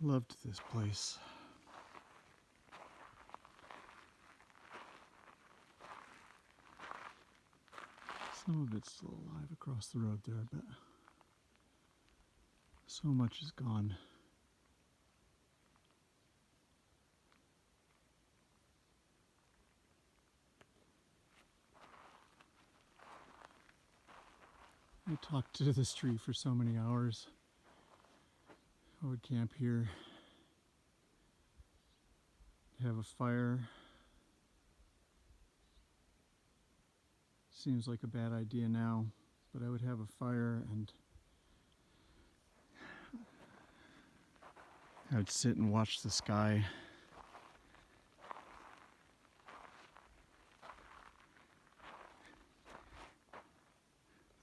Loved this place. Some of it's still alive across the road there, but so much is gone. I talked to this tree for so many hours. I would camp here, have a fire. Seems like a bad idea now, but I would have a fire and I would sit and watch the sky.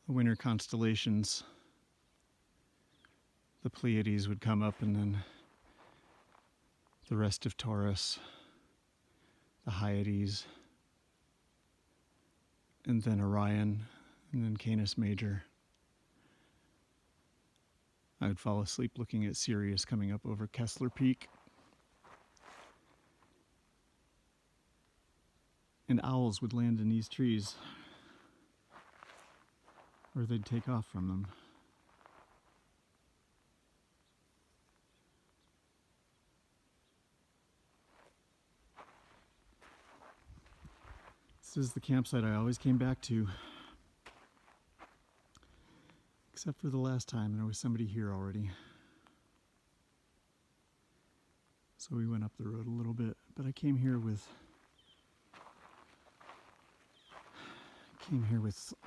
The winter constellations. The Pleiades would come up, and then the rest of Taurus, the Hyades, and then Orion, and then Canis Major. I would fall asleep looking at Sirius coming up over Kessler Peak. And owls would land in these trees, or they'd take off from them. This is the campsite I always came back to. Except for the last time, there was somebody here already. So we went up the road a little bit, but I came here with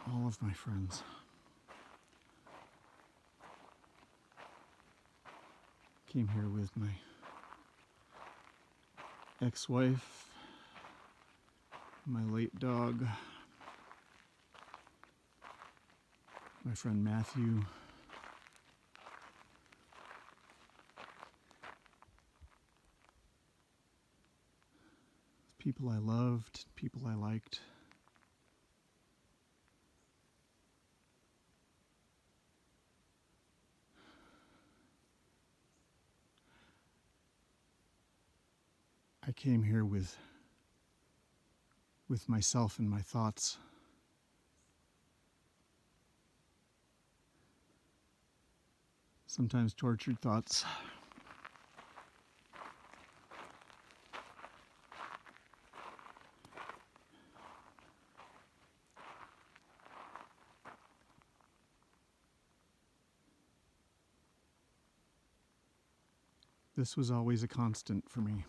all of my friends. Came here with my ex-wife, my late dog, my friend Matthew, people I loved, people I liked. I came here with myself and my thoughts. Sometimes tortured thoughts. This was always a constant for me.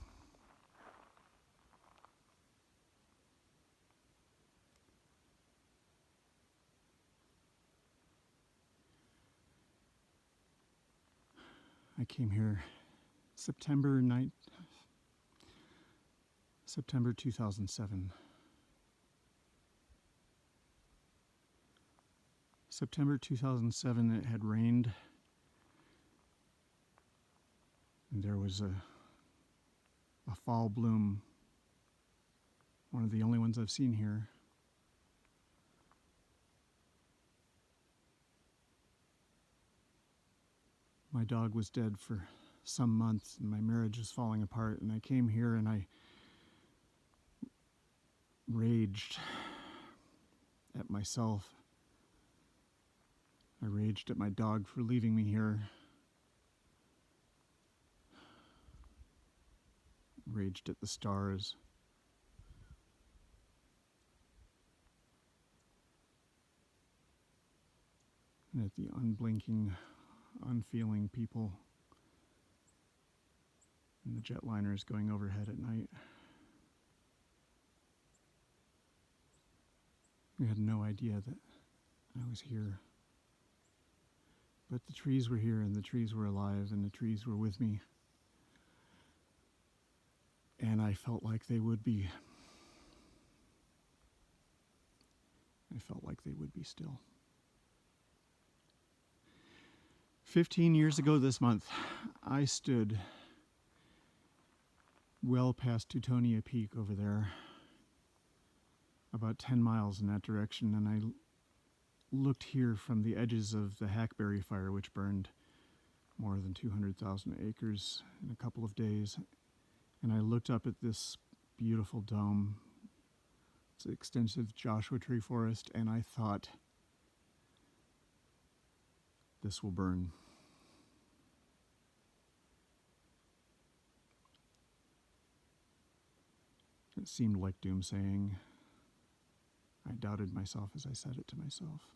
I came here September 2007. September 2007, it had rained. And there was a fall bloom, one of the only ones I've seen here. My dog was dead for some months and my marriage was falling apart, and I came here and I raged at myself. I raged at my dog for leaving me here. Raged at the stars. And at the unblinking, unfeeling people and the jetliners going overhead at night. We had no idea that I was here. But the trees were here, and the trees were alive, and the trees were with me. And I felt like they would be. I felt like they would be still. 15 years ago this month, I stood well past Teutonia Peak over there, about 10 miles in that direction, and I looked here from the edges of the hackberry fire, which burned more than 200,000 acres in a couple of days. And I looked up at this beautiful dome. It's an extensive Joshua Tree forest, and I thought, this will burn. It seemed like doomsaying. I doubted myself as I said it to myself.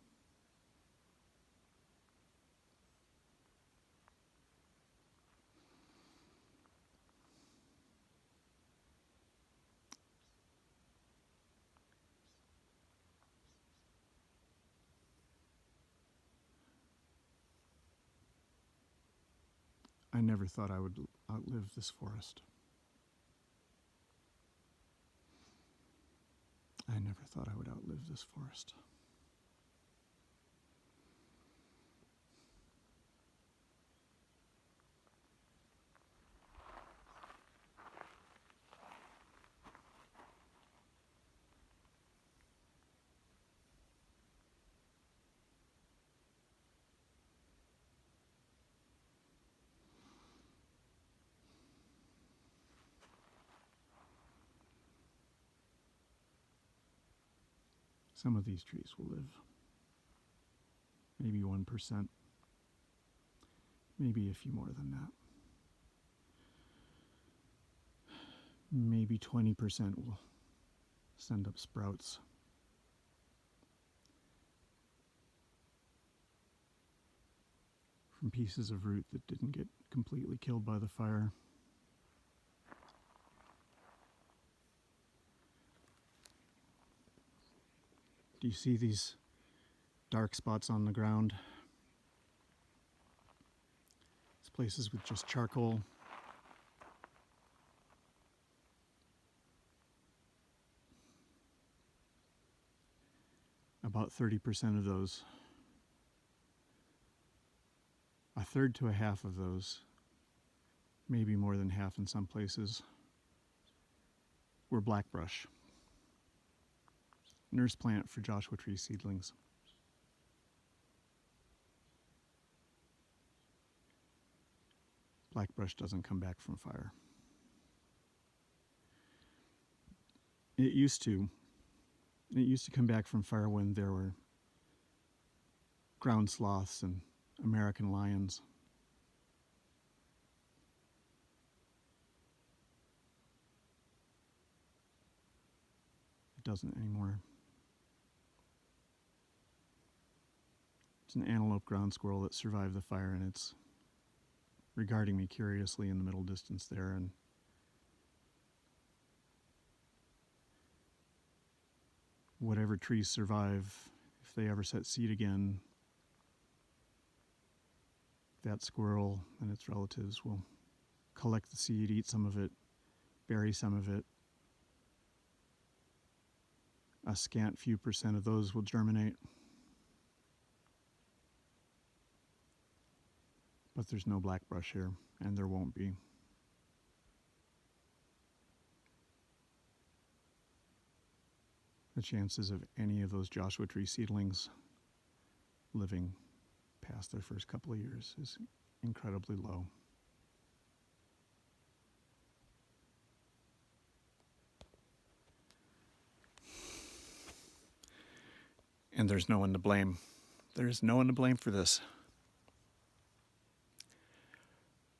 I never thought I would outlive this forest. I never thought I would outlive this forest. Some of these trees will live. Maybe 1%. Maybe a few more than that. Maybe 20% will send up sprouts. From pieces of root that didn't get completely killed by the fire. Do you see these dark spots on the ground? It's places with just charcoal. About 30% of those, a third to a half of those, maybe more than half in some places, were blackbrush. Nurse plant for Joshua Tree seedlings. Blackbrush doesn't come back from fire. It used to come back from fire when there were ground sloths and American lions. It doesn't anymore. It's an antelope ground squirrel that survived the fire, and it's regarding me curiously in the middle distance there. And whatever trees survive, if they ever set seed again, that squirrel and its relatives will collect the seed, eat some of it, bury some of it. A scant few percent of those will germinate. But there's no blackbrush here, and there won't be. The chances of any of those Joshua Tree seedlings living past their first couple of years is incredibly low. And there's no one to blame. There's no one to blame for this.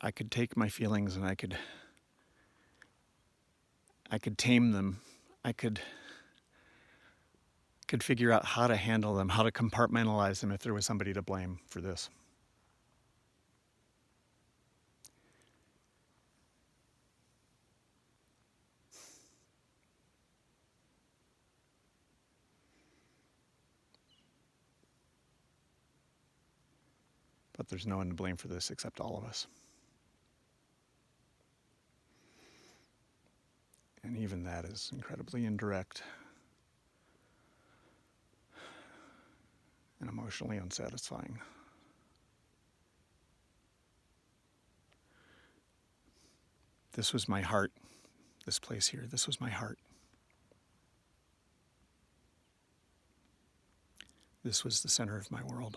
I could take my feelings and I could tame them. I could figure out how to handle them, how to compartmentalize them if there was somebody to blame for this. But there's no one to blame for this except all of us. And even that is incredibly indirect and emotionally unsatisfying. This was my heart, this place here, this was my heart. This was the center of my world.